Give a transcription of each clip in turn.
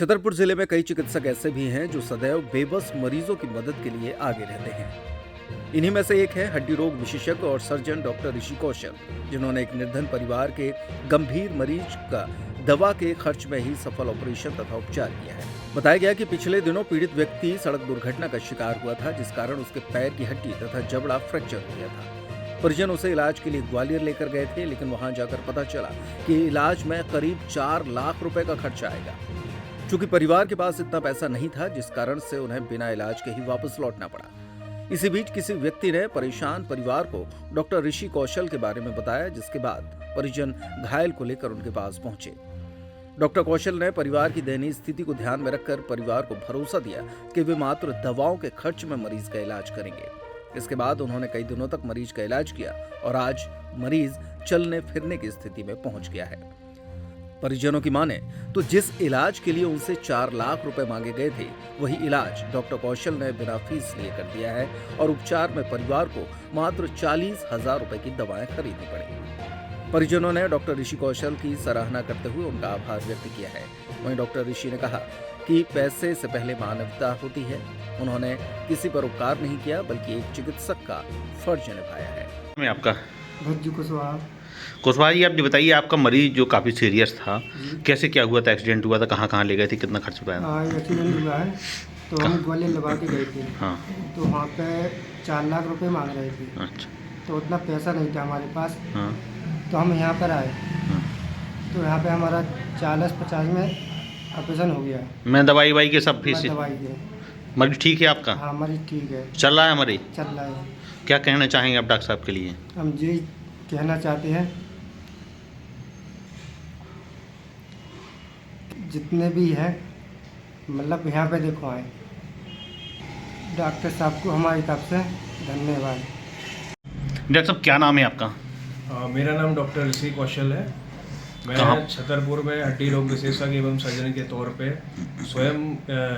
छतरपुर जिले में कई चिकित्सक ऐसे भी हैं जो सदैव बेबस मरीजों की मदद के लिए आगे रहते हैं। इन्हीं में से एक है हड्डी रोग विशेषज्ञ और सर्जन डॉक्टर ऋषि कौशल, जिन्होंने एक निर्धन परिवार के गंभीर मरीज का दवा के खर्च में ही सफल ऑपरेशन तथा उपचार किया है। बताया गया कि पिछले दिनों पीड़ित व्यक्ति सड़क दुर्घटना का शिकार हुआ था, जिस कारण उसके पैर की हड्डी तथा जबड़ा फ्रैक्चर हो गया था। परिजन उसे इलाज के लिए ग्वालियर लेकर गए थे, लेकिन वहां जाकर पता चला कि इलाज में करीब 4 लाख रुपए का खर्चा आएगा। चूंकि परिवार के पास इतना पैसा नहीं था, जिस कारण से उन्हें बिना इलाज के ही वापस लौटना पड़ा। इसी बीच किसी व्यक्ति ने परेशान परिवार को डॉक्टर ऋषि कौशल के बारे में बताया, जिसके बाद परिजन घायल को लेकर उनके पास पहुंचे। डॉक्टर कौशल ने परिवार की दयनीय स्थिति को ध्यान में रखकर परिवार को भरोसा दिया कि वे मात्र दवाओं के खर्च में मरीज का इलाज करेंगे। इसके बाद उन्होंने कई दिनों तक मरीज का इलाज किया और आज मरीज चलने फिरने की स्थिति में पहुंच गया है। परिजनों की माने तो जिस इलाज के लिए उनसे 4 लाख रुपए मांगे गए थे, वही इलाज डॉक्टर कौशल ने बिना फीस लिए कर दिया है और उपचार में परिवार को मात्र 40,000 रुपए की दवाएं खरीदनी पड़ी। परिजनों ने डॉक्टर ऋषि कौशल की सराहना करते हुए उनका आभार व्यक्त किया है। वहीं डॉक्टर ऋषि ने कहा कि पैसे से पहले मानवता होती है। उन्होंने किसी पर उपकार नहीं किया, बल्कि एक चिकित्सक का फर्ज निभाया है। मैं आपका भज्जू कुशवाहा जी, आप ये बताइए, आपका मरीज जो काफ़ी सीरियस था, कैसे क्या हुआ था? एक्सीडेंट हुआ था, कहाँ कहाँ ले गए थे, कितना खर्च पाया? हाँ, एक्सीडेंट हुआ है तो हम ग्वालियर लगा के गए थे। हाँ, तो वहाँ पे 4 लाख रुपए मांग रहे थे। अच्छा। तो उतना पैसा नहीं था हमारे पास। हाँ, तो हम यहाँ पर आए। हाँ। तो यहाँ पे हमारा 40-50 में ऑपरेशन हो गया। मैं दवाई के सब फीस? दवाई के। मरीज ठीक है आपका? हाँ, मरीज ठीक है, चल रहा है मरीज? चल रहा है। क्या कहना चाहेंगे आप डॉक्टर साहब के लिए? हम ये कहना चाहते हैं, जितने भी हैं मतलब यहाँ पे देखो आए, डॉक्टर साहब को हमारी तरफ से धन्यवाद। डॉक्टर साहब, क्या नाम है आपका? मेरा नाम डॉक्टर ऋषि कौशल है। मैं छतरपुर में हड्डी रोग विशेषज्ञ एवं सर्जन के तौर पे स्वयं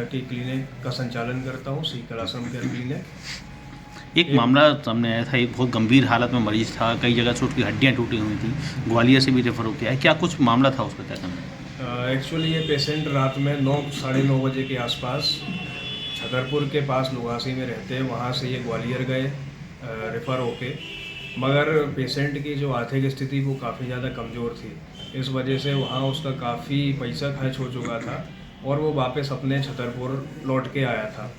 की क्लिनिक का संचालन करता हूँ, श्री कलाश्रम केयर क्लिनिक। एक मामला सामने आया था, एक बहुत गंभीर हालत में मरीज था, कई जगह से उसकी हड्डियाँ टूटी हुई थी, ग्वालियर से भी रेफर हो गया है। क्या कुछ मामला था उसका, क्या करना? एक्चुअली ये पेशेंट रात में 9-9:30 बजे के आसपास छतरपुर के पास लुगासी में रहते हैं, वहाँ से ये ग्वालियर गए रेफ़र होके, मगर पेशेंट की जो आर्थिक स्थिति वो काफ़ी ज़्यादा कमज़ोर थी। इस वजह से वहाँ उसका काफ़ी पैसा खर्च हो चुका था और वो वापस अपने छतरपुर लौट के आया था।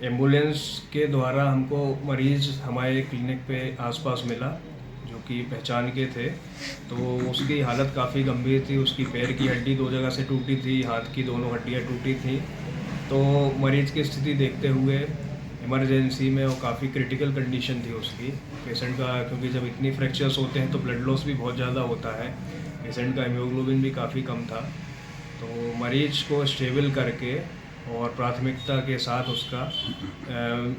एम्बुलेंस के द्वारा हमको मरीज़ हमारे क्लिनिक पे आसपास मिला, जो कि पहचान के थे। तो उसकी हालत काफ़ी गंभीर थी। उसकी पैर की हड्डी 2 जगह से टूटी थी, हाथ की दोनों हड्डियाँ टूटी थी। तो मरीज़ की स्थिति देखते हुए इमरजेंसी में वो काफ़ी क्रिटिकल कंडीशन थी उसकी पेशेंट का, क्योंकि जब इतनी फ्रैक्चर्स होते हैं तो ब्लड लॉस भी बहुत ज़्यादा होता है। पेशेंट का हीमोग्लोबिन भी काफ़ी कम था। तो मरीज को स्टेबल करके और प्राथमिकता के साथ उसका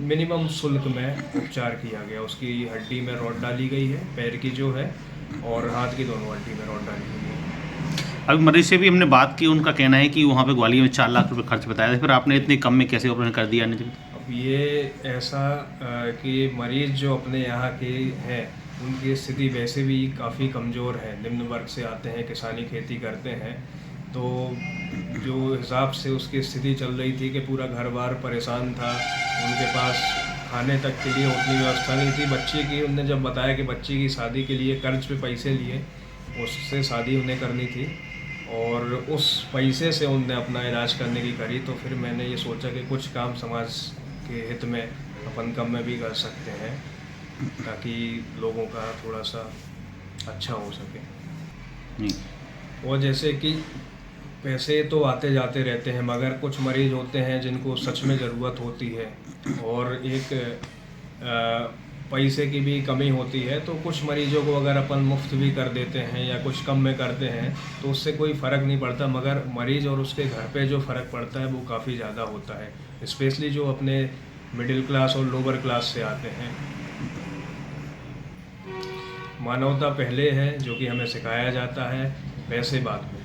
मिनिमम शुल्क में उपचार किया गया। उसकी हड्डी में रॉड डाली गई है, पैर की जो है, और हाथ की दोनों हड्डी में रॉड डाली गई है। अभी मरीज से भी हमने बात की, उनका कहना है कि वहाँ पे ग्वालियर में 4 लाख रुपए खर्च बताया था, फिर आपने इतने कम में कैसे ऑपरेशन कर दिया? अब ये ऐसा कि मरीज जो अपने यहाँ के हैं, उनकी स्थिति वैसे भी काफ़ी कमज़ोर है, निम्न वर्ग से आते हैं, किसानी खेती करते हैं। तो जो हिसाब से उसकी स्थिति चल रही थी कि पूरा घर बार परेशान था, उनके पास खाने तक के लिए उतनी व्यवस्था नहीं थी। बच्चे की उनने जब बताया कि बच्चे की शादी के लिए कर्ज पे पैसे लिए, उससे शादी उन्हें करनी थी और उस पैसे से उनने अपना इलाज करने की करी। तो फिर मैंने ये सोचा कि कुछ काम समाज के हित में अपन कम में भी कर सकते हैं, ताकि लोगों का थोड़ा सा अच्छा हो सके। और जैसे कि पैसे तो आते जाते रहते हैं, मगर कुछ मरीज़ होते हैं जिनको सच में ज़रूरत होती है और एक पैसे की भी कमी होती है। तो कुछ मरीजों को अगर अपन मुफ्त भी कर देते हैं या कुछ कम में करते हैं तो उससे कोई फ़र्क नहीं पड़ता, मगर मरीज़ और उसके घर पे जो फ़र्क पड़ता है वो काफ़ी ज़्यादा होता है, स्पेशली जो अपने मिडिल क्लास और लोअर क्लास से आते हैं। मानवता पहले है, जो कि हमें सिखाया जाता है, पैसे बाद में।